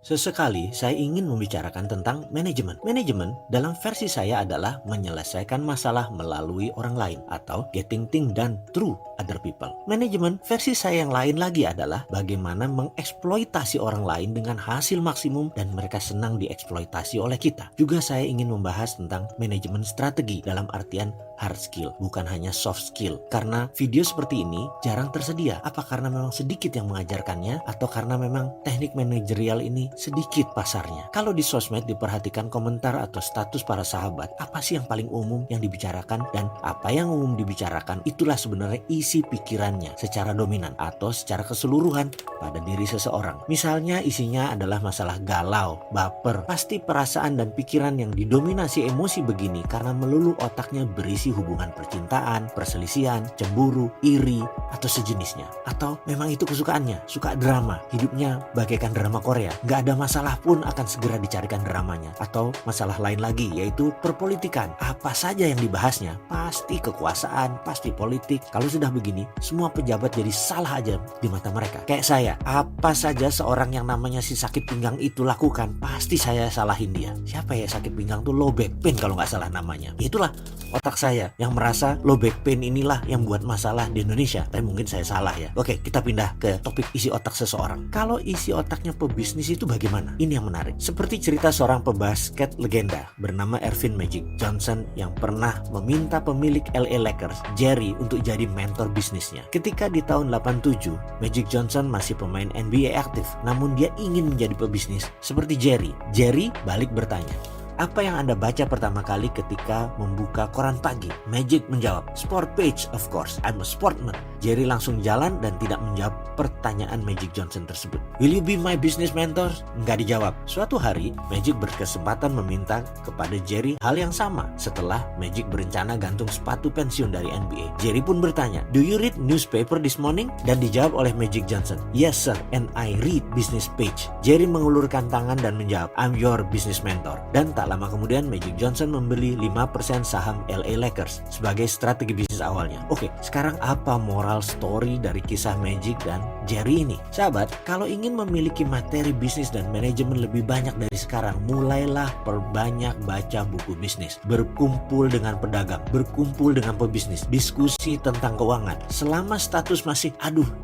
Sesekali saya ingin membicarakan tentang manajemen. Manajemen dalam versi saya adalah menyelesaikan masalah melalui orang lain atau getting things done through other people. Manajemen versi saya yang lain lagi adalah bagaimana mengeksploitasi orang lain dengan hasil maksimum dan mereka senang dieksploitasi oleh kita. Juga saya ingin membahas tentang manajemen strategi dalam artian hard skill, bukan hanya soft skill. Karena video seperti ini jarang tersedia. Apa karena memang sedikit yang mengajarkannya atau karena memang teknik manajerial ini sedikit pasarnya? Kalau di sosmed diperhatikan komentar atau status para sahabat, apa sih yang paling umum yang dibicarakan? Dan apa yang umum dibicarakan itulah sebenarnya isi pikirannya secara dominan atau secara keseluruhan pada diri seseorang. Misalnya isinya adalah masalah galau, baper. Pasti perasaan dan pikiran yang didominasi emosi begini karena melulu otaknya berisi hubungan percintaan, perselisihan, cemburu, iri, atau sejenisnya. Atau memang itu kesukaannya, suka drama, hidupnya bagaikan drama Korea. Gak ada masalah pun akan segera dicarikan dramanya. Atau masalah lain lagi yaitu perpolitikan. Apa saja yang dibahasnya, pasti kekuasaan, pasti politik. Kalau sudah begini, semua pejabat jadi salah aja di mata mereka. Kayak saya, apa saja seorang yang namanya si sakit pinggang itu lakukan, pasti saya salahin dia. Siapa ya sakit pinggang tuh? Low back pain kalau nggak salah namanya. Itulah otak saya yang merasa low back pain inilah yang buat masalah di Indonesia. Tapi mungkin saya salah ya. Oke, kita pindah ke topik isi otak seseorang. Kalau isi otaknya pebisnis itu bagaimana? Ini yang menarik. Seperti cerita seorang pebasket legenda bernama Earvin Magic Johnson yang pernah meminta pemilik LA Lakers, Jerry, untuk jadi mentor bisnisnya. Ketika di tahun 87, Magic Johnson masih pemain NBA aktif, namun dia ingin menjadi pebisnis seperti Jerry. Jerry balik bertanya, "Apa yang Anda baca pertama kali ketika membuka koran pagi?" Magic menjawab, "Sport page, of course. I'm a sportman." Jerry langsung jalan dan tidak menjawab pertanyaan Magic Johnson tersebut. "Will you be my business mentor?" Nggak dijawab. Suatu hari, Magic berkesempatan meminta kepada Jerry hal yang sama setelah Magic berencana gantung sepatu pensiun dari NBA. Jerry pun bertanya, "Do you read newspaper this morning?" Dan dijawab oleh Magic Johnson, "Yes sir, and I read business page." Jerry mengulurkan tangan dan menjawab, "I'm your business mentor." Dan tak lama kemudian Magic Johnson membeli 5% saham LA Lakers sebagai strategi bisnis awalnya. Oke, sekarang apa moral story dari kisah Magic dan Jerry ini? Sahabat, kalau ingin memiliki materi bisnis dan manajemen lebih banyak dari sekarang, mulailah perbanyak baca buku bisnis, berkumpul dengan pedagang, berkumpul dengan pebisnis, diskusi tentang keuangan. Selama status masih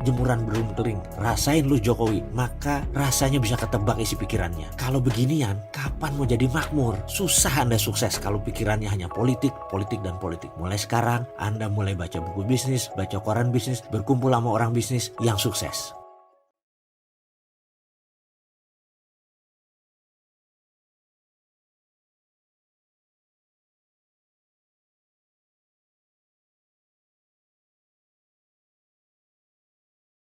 jemuran belum kering, rasain lu Jokowi, maka rasanya bisa ketebak isi pikirannya. Kalau beginian, kapan mau jadi makmur? Susah Anda sukses kalau pikirannya hanya politik, politik, dan politik. Mulai sekarang Anda mulai baca buku bisnis, baca koran bisnis, berkumpul sama orang bisnis yang sukses.